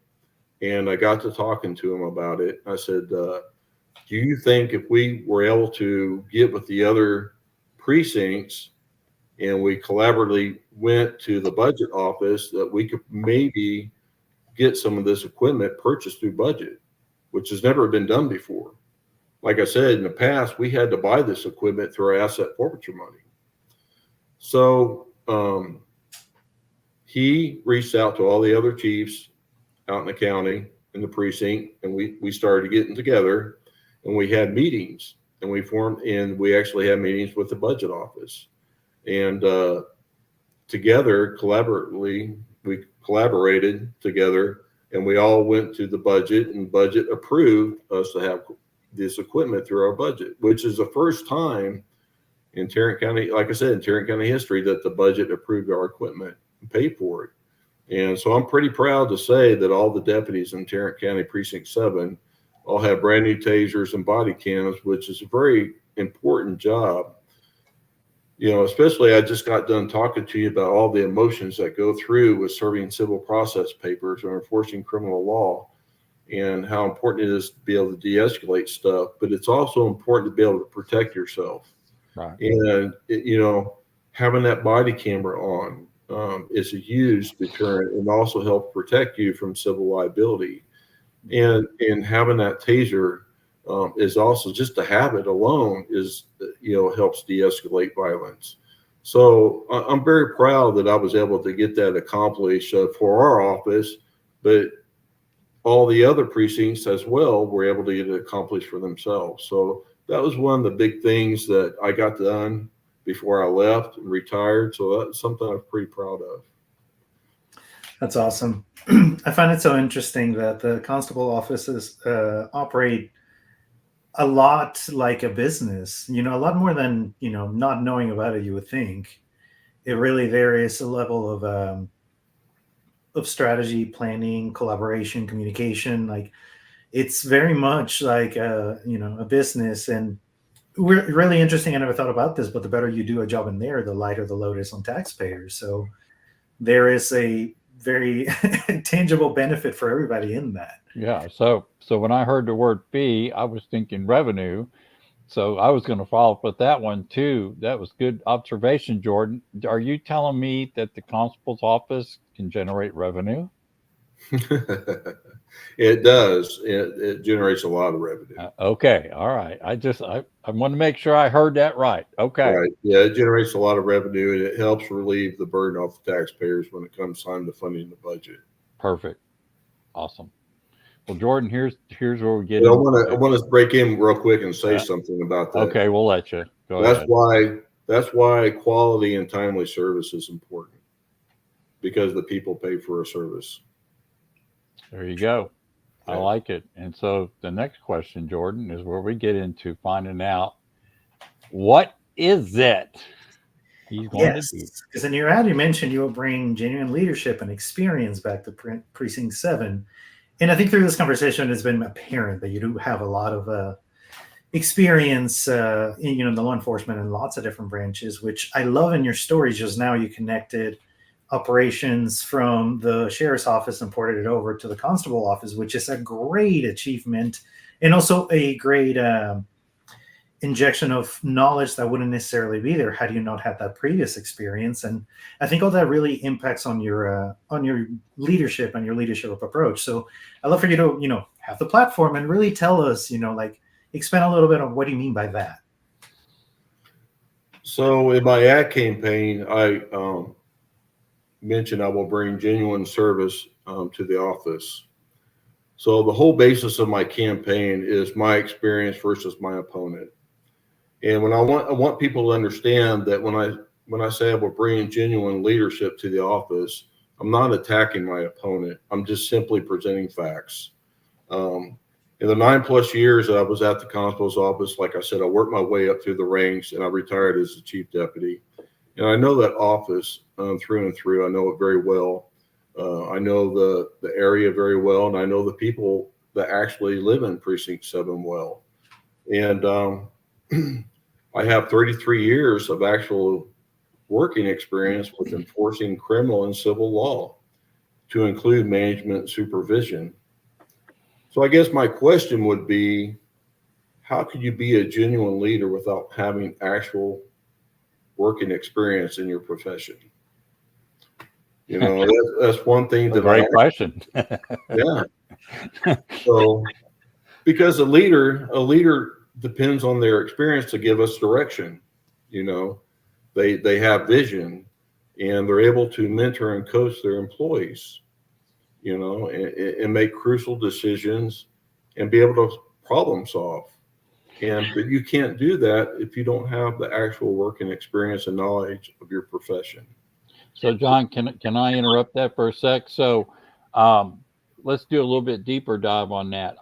and I got to talking to him about it. I said, do you think if we were able to get with the other precincts and we collaboratively went to the budget office, that we could maybe get some of this equipment purchased through budget, which has never been done before? Like I said, in the past, we had to buy this equipment through our asset forfeiture money. So he reached out to all the other chiefs out in the county, in the precinct, and we started getting together, and we had meetings, and we actually had meetings with the budget office. And together, collaboratively, we collaborated together, and we all went to the budget, and budget approved us to have this equipment through our budget, which is the first time in Tarrant County, like I said, in Tarrant County history, that the budget approved our equipment and paid for it. And so I'm pretty proud to say that all the deputies in Tarrant County Precinct 7 all have brand new tasers and body cams, which is a very important job. You know, especially I just got done talking to you about all the emotions that go through with serving civil process papers or enforcing criminal law, and how important it is to be able to de-escalate stuff. But it's also important to be able to protect yourself. Right. And, you know, having that body camera on is a huge deterrent, and also helps protect you from civil liability. And having that taser is also, just to have it alone is, you know, helps de-escalate violence. So I'm very proud that I was able to get that accomplished for our office, but all the other precincts as well were able to get it accomplished for themselves. So that was one of the big things that I got done before I left and retired. So that's something I'm pretty proud of. That's awesome. I find it so interesting that the constable offices operate a lot like a business, a lot more than, not knowing about it, you would think. It really, there is a level of strategy, planning, collaboration, communication. Like it's very much like a business, and we're really interesting. I never thought about this, but the better you do a job in there, the lighter the load is on taxpayers. So there is a very tangible benefit for everybody in that. Yeah. So when I heard the word fee, I was thinking revenue. So I was going to follow up with that one too. That was good observation, Jordan. Are you telling me that the constable's office can generate revenue? It does. It generates a lot of revenue. Okay. All right. I want to make sure I heard that right. Okay. Right. Yeah, it generates a lot of revenue, and it helps relieve the burden off the taxpayers when it comes time to funding the budget. Perfect. Awesome. Well, Jordan, here's where we get But I into want to break in real quick and say Yeah. something about that. Okay, we'll let you go That's ahead. why quality and timely service is important, because the people pay for a service. There you go. I Yeah. like it. And so the next question, Jordan, is where we get into finding out what is it he's going to do. Yes, because in your ad, you mentioned you will bring genuine leadership and experience back to Precinct 7. And I think through this conversation, it's been apparent that you do have a lot of experience in the law enforcement and lots of different branches, which I love. In your story just now, you connected operations from the sheriff's office and ported it over to the constable office, which is a great achievement and also a great injection of knowledge that wouldn't necessarily be there had you not had that previous experience. And I think all that really impacts on your leadership and your leadership approach. So I'd love for you to have the platform and really tell us, like, expand a little bit on what do you mean by that. So in my ad campaign, I mentioned I will bring genuine service to the office. So the whole basis of my campaign is my experience versus my opponent. And I want people to understand that when I say I will bring genuine leadership to the office, I'm not attacking my opponent. I'm just simply presenting facts. In the 9+ years that I was at the Constable's Office, like I said, I worked my way up through the ranks, and I retired as the chief deputy. And I know that office through and through. I know it very well. I know the area very well, and I know the people that actually live in Precinct 7 well. And I have 33 years of actual working experience with enforcing criminal and civil law, to include management supervision. So I guess my question would be, how could you be a genuine leader without having actual working experience in your profession? That's one thing that Great question. Yeah. So, because a leader depends on their experience to give us direction. They have vision, and they're able to mentor and coach their employees, and make crucial decisions and be able to problem solve. But you can't do that if you don't have the actual working experience and knowledge of your profession. So, John, can I interrupt that for a sec? So, let's do a little bit deeper dive on that.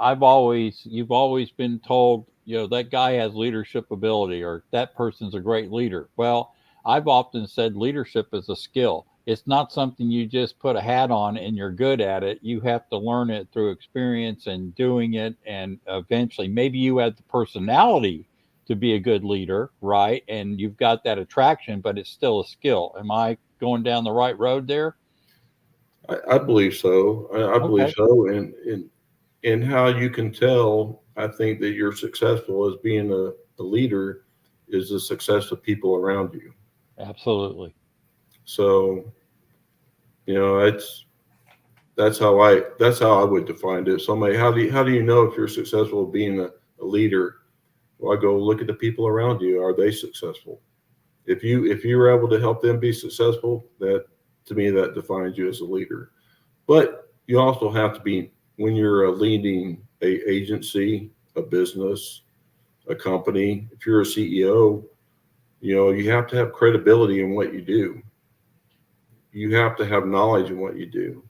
You've always been told, that guy has leadership ability, or that person's a great leader. Well, I've often said leadership is a skill. It's not something you just put a hat on and you're good at it. You have to learn it through experience and doing it. And eventually, maybe you have the personality to be a good leader, right? And you've got that attraction, but it's still a skill. Am I going down the right road there? I believe so. I believe Okay. so. And how you can tell, I think, that you're successful as being a leader is the success of people around you. Absolutely. So, that's how I would define it. Somebody, how do you know if you're successful being a leader? Well, I go look at the people around you. Are they successful? If you're able to help them be successful, that, to me, that defines you as a leader. But you also have to be, when you're leading a agency, a business, a company, if you're a CEO, you have to have credibility in what you do. You have to have knowledge in what you do.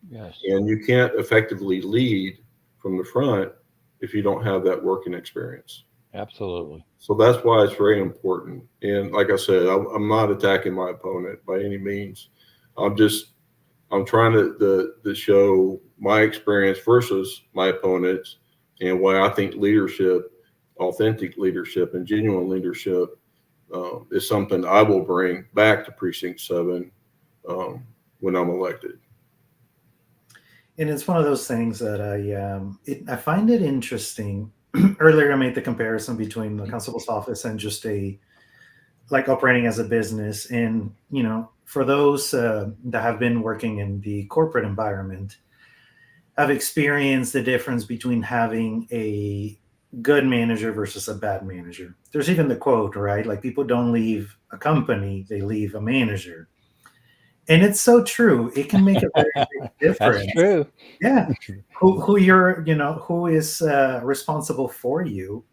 Yes. And you can't effectively lead from the front if you don't have that working experience. Absolutely. So that's why it's very important. And like I said, I'm not attacking my opponent by any means. I'm trying to show my experience versus my opponents, and why I think leadership, authentic leadership and genuine leadership, is something I will bring back to Precinct 7 when I'm elected. And it's one of those things that I find it interesting. Earlier, I made the comparison between the Constable's Office and just like operating as a business. And, for those that have been working in the corporate environment, I've experienced the difference between having a good manager versus a bad manager. There's even the quote, right? Like, people don't leave a company, they leave a manager. And it's so true. It can make a very big difference. That's true. Yeah. Who is responsible for you.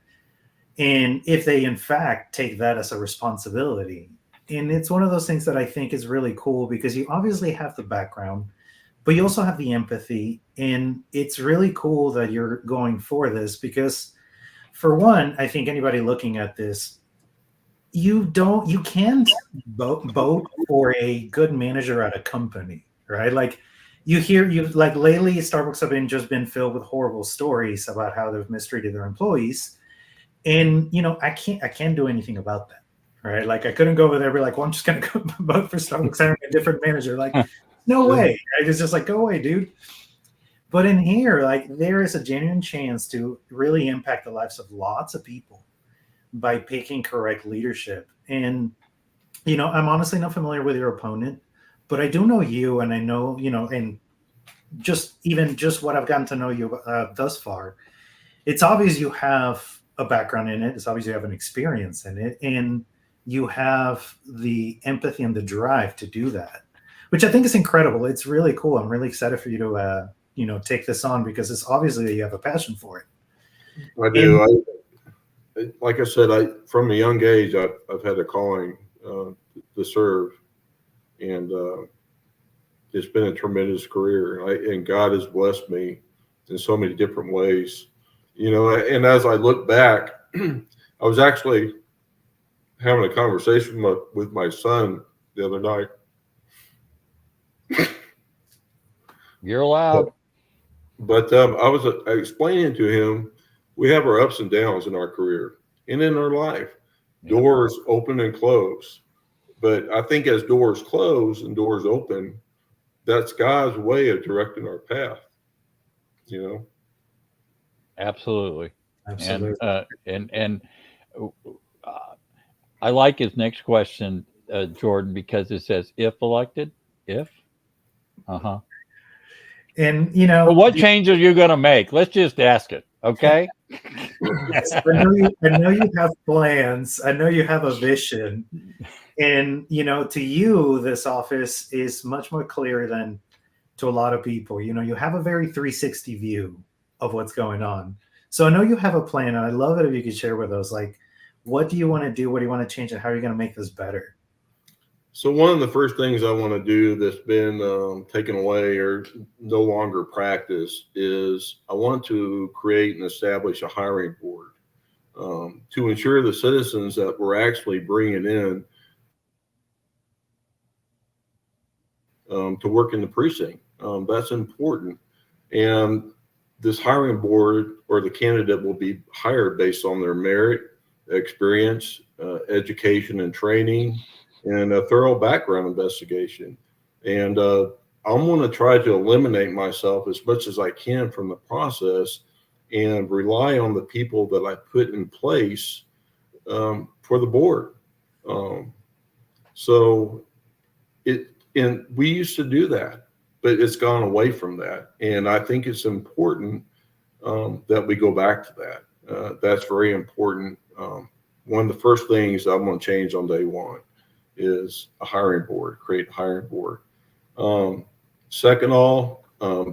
And if they, in fact, take that as a responsibility. And it's one of those things that I think is really cool, because you obviously have the background, but you also have the empathy. And it's really cool that you're going for this, because, for one, I think anybody looking at this, you can't vote for a good manager at a company, right? Like, like lately, Starbucks have just been filled with horrible stories about how they've mistreated their employees. And, I can't do anything about that, right? Like, I couldn't go over there and be like, well, I'm just going to go vote for Starbucks hiring a different manager. Like, no way. It's just like, go away, dude. But in here, like, there is a genuine chance to really impact the lives of lots of people by picking correct leadership. And, I'm honestly not familiar with your opponent, but I do know you, and I know, and just what I've gotten to know you thus far, it's obvious you have a background in it. It's obvious you have an experience in it, and you have the empathy and the drive to do that, which I think is incredible. It's really cool. I'm really excited for you to, take this on, because it's obviously that you have a passion for it. I do. Like I said, from a young age, I've had a calling to serve, and it's been a tremendous career. And God has blessed me in so many different ways, And as I look back, I was actually having a conversation with my son the other night. You're allowed. But I was explaining to him, we have our ups and downs in our career and in our life. Doors open and close. But I think as doors close and doors open, that's God's way of directing our path, Absolutely. Absolutely. And I like his next question, Jordan, because it says, if elected, if. And, well, what changes are you going to make? Let's just ask it. Okay. Yes, I know you have plans. I know you have a vision. And, to you, this office is much more clear than to a lot of people. You have a very 360 view of what's going on. So I know you have a plan, and I love it if you could share with us, like, what do you want to do? What do you want to change? And how are you going to make this better? So one of the first things I want to do that's been taken away or no longer practiced is I want to create and establish a hiring board to ensure the citizens that we're actually bringing in to work in the precinct. That's important. And this hiring board, or the candidate, will be hired based on their merit, experience, education and training, and a thorough background investigation. And I'm going to try to eliminate myself as much as I can from the process and rely on the people that I put in place for the board. And we used to do that, but it's gone away from that. And I think it's important that we go back to that. That's very important. One of the first things I'm going to change on day one is a hiring board, create a hiring board. Second,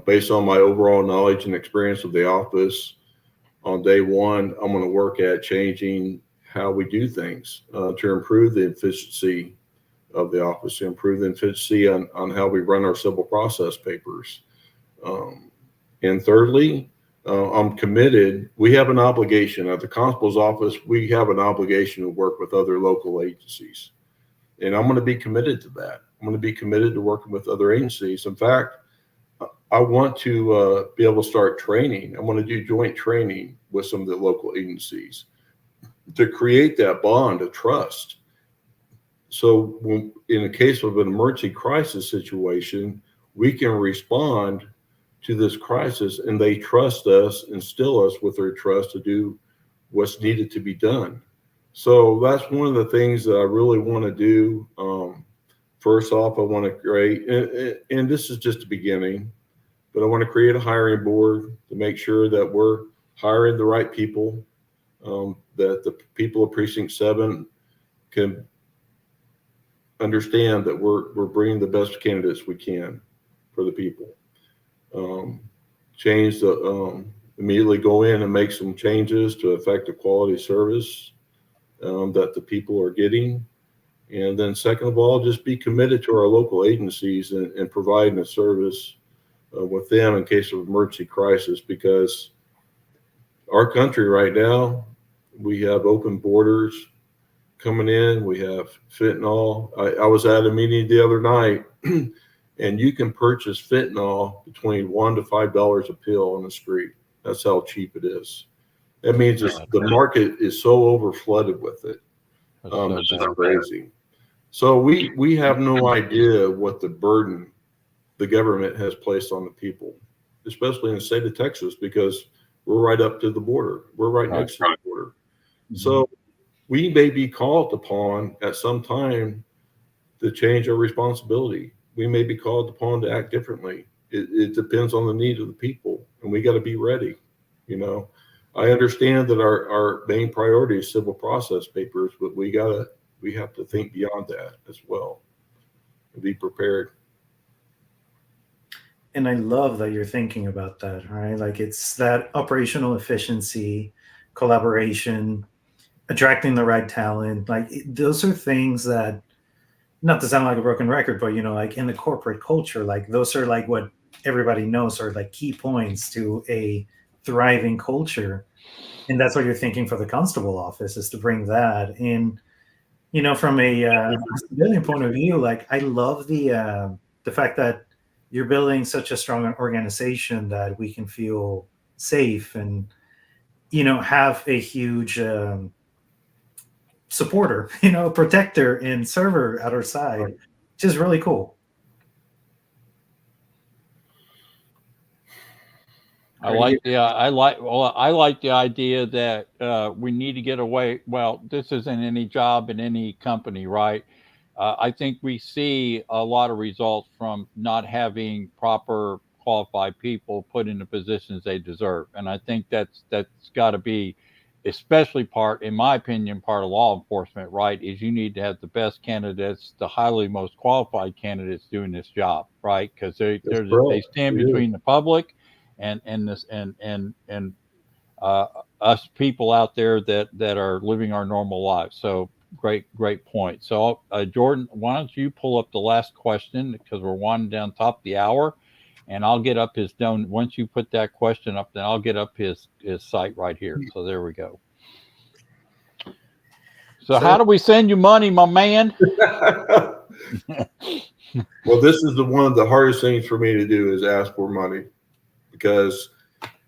based on my overall knowledge and experience of the office, on day one, I'm going to work at changing how we do things to improve the efficiency of the office, to improve the efficiency on how we run our civil process papers. And thirdly, I'm committed. We have an obligation at the Constable's Office. We have an obligation to work with other local agencies, and I'm going to be committed to that. I'm going to be committed to working with other agencies. In fact, I want to be able to start training. I want to do joint training with some of the local agencies to create that bond of trust. So when, in the case of an emergency crisis situation, we can respond to this crisis, and they trust us, instill us with their trust to do what's needed to be done. So that's one of the things that I really want to do. First off, I want to create, and this is just the beginning, but I want to create a hiring board to make sure that we're hiring the right people, that the people of Precinct 7 can understand that we're bringing the best candidates we can for the people. Change the immediately go in and make some changes to affect the quality of service that the people are getting. And then second of all, just be committed to our local agencies and providing a service with them in case of emergency crisis, because our country right now, we have open borders coming in. We have fentanyl. I was at a meeting the other night and you can purchase fentanyl between $1 to $5 a pill on the street. That's how cheap it is. That means the market is so over flooded with it. It's just crazy. So we have no idea what the burden the government has placed on the people, especially in the state of Texas, because we're right up to the border. We're right next to the border. Mm-hmm. So we may be called upon at some time to change our responsibility. We may be called upon to act differently. It depends on the needs of the people, and we got to be ready. You know, I understand that our main priority is civil process papers, but we have to think beyond that as well and be prepared. And I love that you're thinking about that, right? Like it's that operational efficiency, collaboration, attracting the right talent. Like those are things that, not to sound like a broken record, but you know, like in the corporate culture, like those are like what everybody knows are like key points to a thriving culture. And that's what you're thinking for the Constable Office, is to bring that in. You know, from a civilian point of view, like I love the fact that you're building such a strong organization that we can feel safe and, you know, have a huge supporter, you know, protector and server at our side, which is really cool. I like the idea that we need to get away. Well, this isn't any job in any company, right? I think we see a lot of results from not having proper qualified people put in the positions they deserve, and I think that's got to be, especially in my opinion, part of law enforcement, right? Is you need to have the best candidates, the highly most qualified candidates doing this job, right? Because they stand between the public and us people out there that are living our normal lives. So great point. So Jordan, why don't you pull up the last question, because we're winding down top of the hour, and I'll get up his donation. Once you put that question up, then I'll get up his site right here. So there we go. So how do we send you money, my man? Well, this is one of the hardest things for me to do, is ask for money, because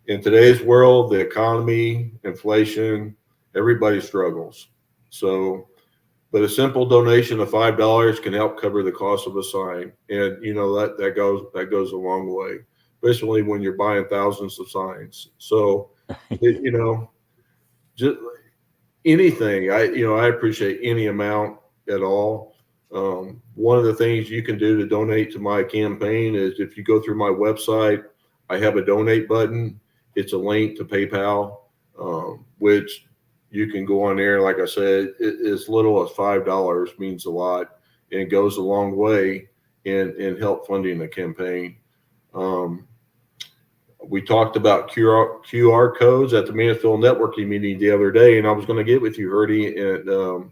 in today's world, the economy, inflation, everybody struggles. So, but a simple donation of $5 can help cover the cost of a sign, and you know that goes a long way, especially when you're buying thousands of signs. So, you know, just anything. I appreciate any amount at all. One of the things you can do to donate to my campaign is, if you go through my website, I have a donate button. It's a link to PayPal, which you can go on there. Like I said, as little as $5 means a lot, and it goes a long way in help funding the campaign. We talked about QR codes at the Mansfield networking meeting the other day, and I was going to get with you, Herdy. And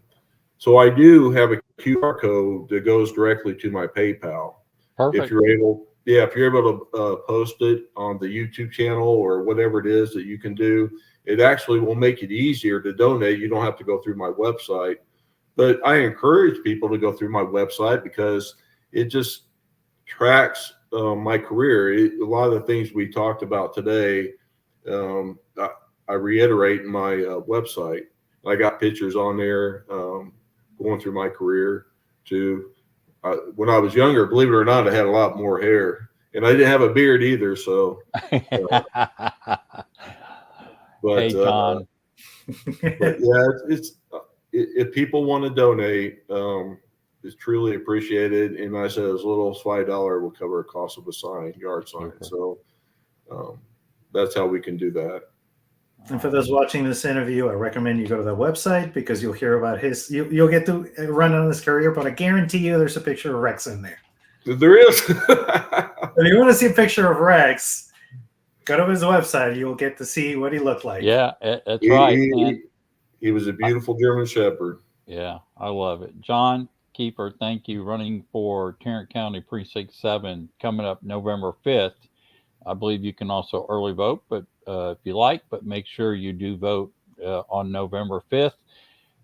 so I do have a QR code that goes directly to my PayPal. Perfect. If you're able, yeah, if you're able to post it on the YouTube channel or whatever it is that you can do, it actually will make it easier to donate. You don't have to go through my website. But I encourage people to go through my website because it just tracks my career. A lot of the things we talked about today, I reiterate in my website. I got pictures on there going through my career too. When I was younger, believe it or not, I had a lot more hair, and I didn't have a beard either. So, but hey, John. but yeah, if people want to donate, it's truly appreciated. And I said, as little as $5 will cover a cost of a sign, yard sign. Okay. So that's how we can do that. And for those watching this interview, I recommend you go to the website because you'll hear about you'll get to run on his career, but I guarantee you there's a picture of Rex in there. There is. If you want to see a picture of Rex, go to his website. You'll get to see what he looked like. Yeah, that's right. He was a beautiful German Shepherd. Yeah, I love it. John Kiefer, thank you. Running for Tarrant County Precinct 7 coming up November 5th. I believe you can also early vote, but if you like, but make sure you do vote on November 5th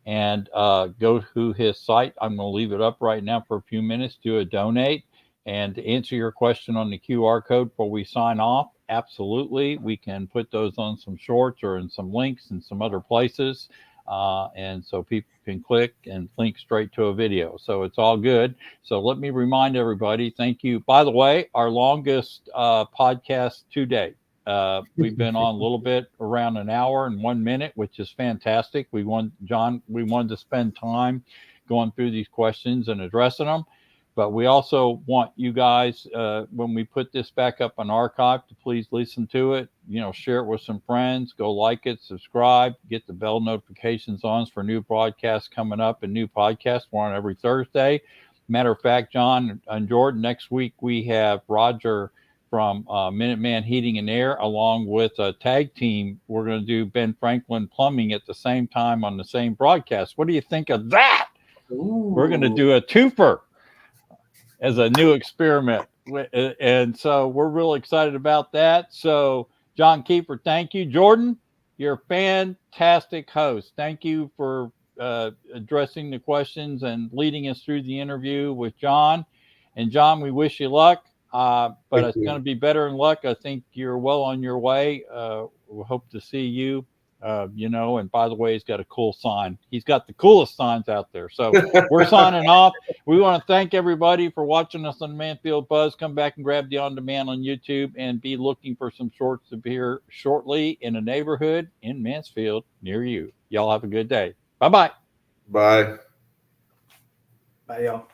and go to his site. I'm going to leave it up right now for a few minutes. Do a donate. And to answer your question on the QR code before we sign off, absolutely. We can put those on some shorts or in some links in some other places. And so people can click and link straight to a video. So it's all good. So let me remind everybody, thank you. By the way, our longest podcast to date. We've been on a little bit around an hour and 1 minute, which is fantastic. We wanted to spend time going through these questions and addressing them. But we also want you guys, when we put this back up on archive, to please listen to it, share it with some friends, go like it, subscribe, get the bell notifications on for new broadcasts coming up and new podcasts. We're on every Thursday. Matter of fact, John and Jordan, next week we have Roger from Minuteman Heating and Air, along with a tag team. We're going to do Ben Franklin Plumbing at the same time on the same broadcast. What do you think of that? Ooh. We're going to do a twofer as a new experiment. And so we're real excited about that. So John Kiefer, thank you. Jordan, you're a fantastic host. Thank you for addressing the questions and leading us through the interview with John. And John, we wish you luck. But it's going to be better than luck. I think you're well on your way. We hope to see you, and by the way, he's got a cool sign. He's got the coolest signs out there. So we're signing off. We want to thank everybody for watching us on Mansfield Buzz. Come back and grab the On Demand on YouTube and be looking for some shorts to appear shortly in a neighborhood in Mansfield near you. Y'all have a good day. Bye-bye. Bye. Bye, y'all.